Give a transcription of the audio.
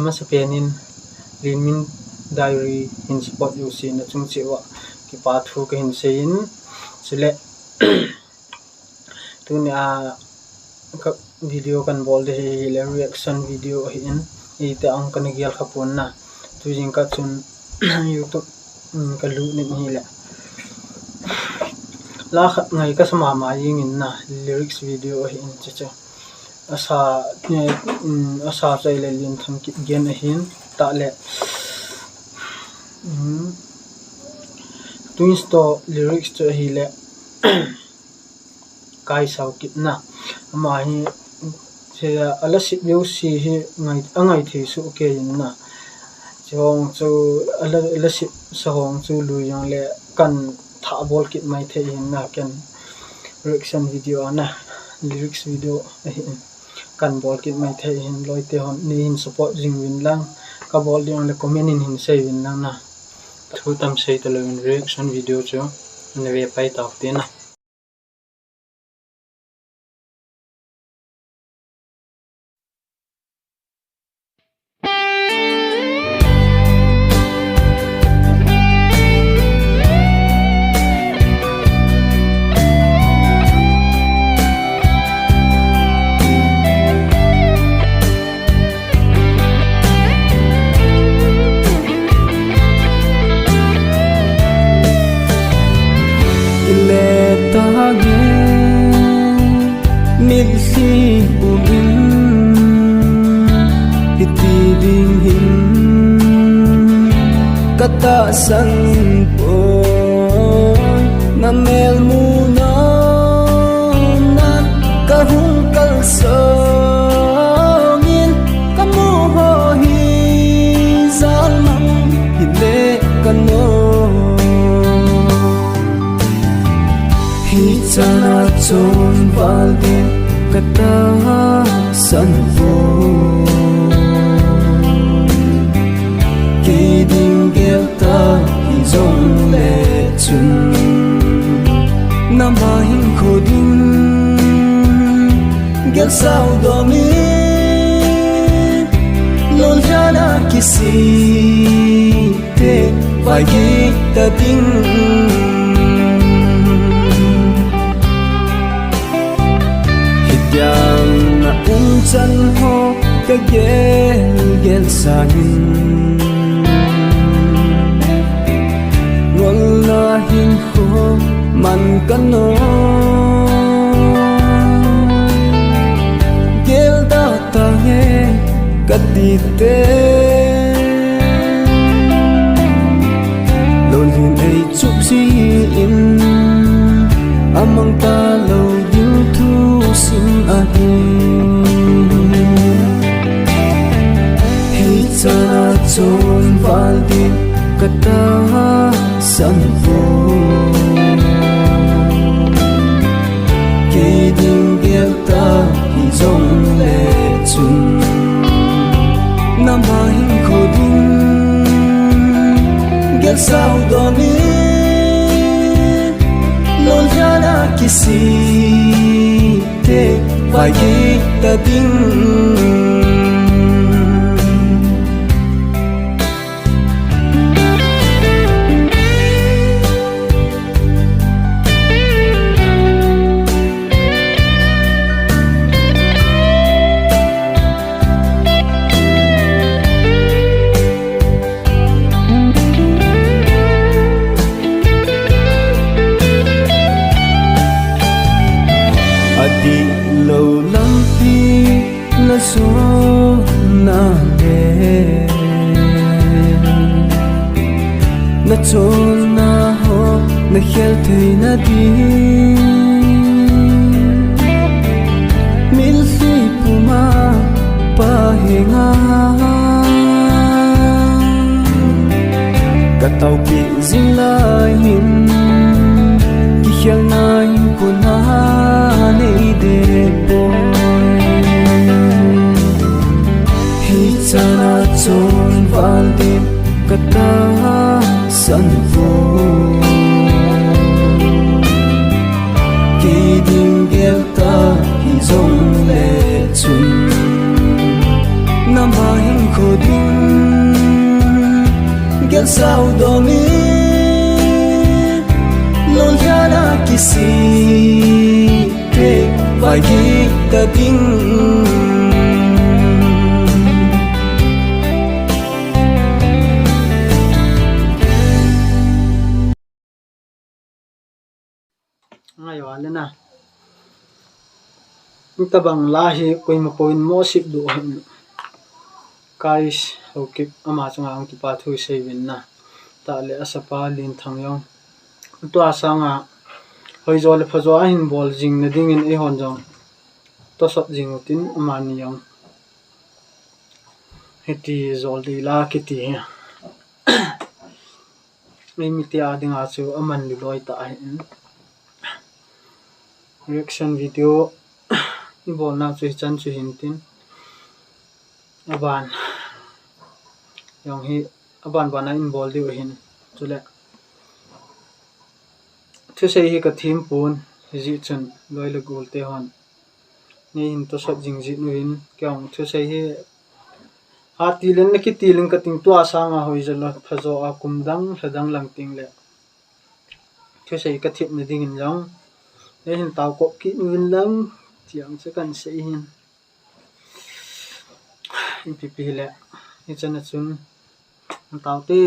ama sapenin Lyenmin diary in support you sin na chung chewa ki pa thu ka hin sein chule tuni a ka video kan bol de le reaction video hin ite ang kan gyal khapun na tu jing ka chun YouTube ka lu ni hi le la khat ngai ka sama ma ying in na lyrics video hin cha asa chai le lin tham ki gen hin ta le twins to lyrics to hi le kai sau kit na ama hi se ala sip yo si hi ngai thi su ke in na chong chu ala sip sa hong chu lu yang le kan tha bol kit mai the in na ken reaction video na lyrics video kan bol kit mai the in loi te hon ni in support jing win lang ka bol ding le comment in hin sei win lang na thu tam sei to le reaction video chu ne ve pai ta te na Kisih ubin iti ding hin katasan po na mel muna na kahung kalsongin kamuho hizalmang hile kano hitana chon baldin katasan po kiding gelta hizong le chun namahin koding gel sao domi lol jana kisih te vai gita ding yang na chan ho ka gel sahin ngol na hin ho man kano gel da ta he kadite lol hin ai chup si in amang ta lo sim ahin hitana chon valdin katasan po kiding gelta hizong le chun namahin koding gel sao domi lol jana kisih te vai gita ding adi lâu lắm khi là số na le na chôn na ho na khel thei na di mil si puma pa henga ka tau ki zing lai hin ki khel nai ko na nei de boy hitana chon valdin katasan po kiding gelta hizong le chun namahin ko ding gen sao do mi non jana kisih ke vai gi ta ding ngay wala na tabang lahi koi ma point mo sip do hin kais okay ama changa ang tu pa thu sevin na ta le asapa lin thang yong to asanga hoi zol phazo a hin bol jing na ding in e hon jong to sot jing utin amani yong heti zol di la kiti mai mi ti adinga chu aman li loi ta hin reaction video ni bol na chu chan chu hin tin aban yong hi aban bana in bol di hin chule thu sei hi ka thim pun ji chun loi le gol te hon ni hin to sot jing ji nu hin kyang thu sei hi ha tilen na ki tilen ka ting to asanga hoi jala phazo a kumdang hladang lang ting le thu sei ka thip na ding in long ne hin taw ko ki win lang tiang se kan sei hin in pp le ni chana chun taw te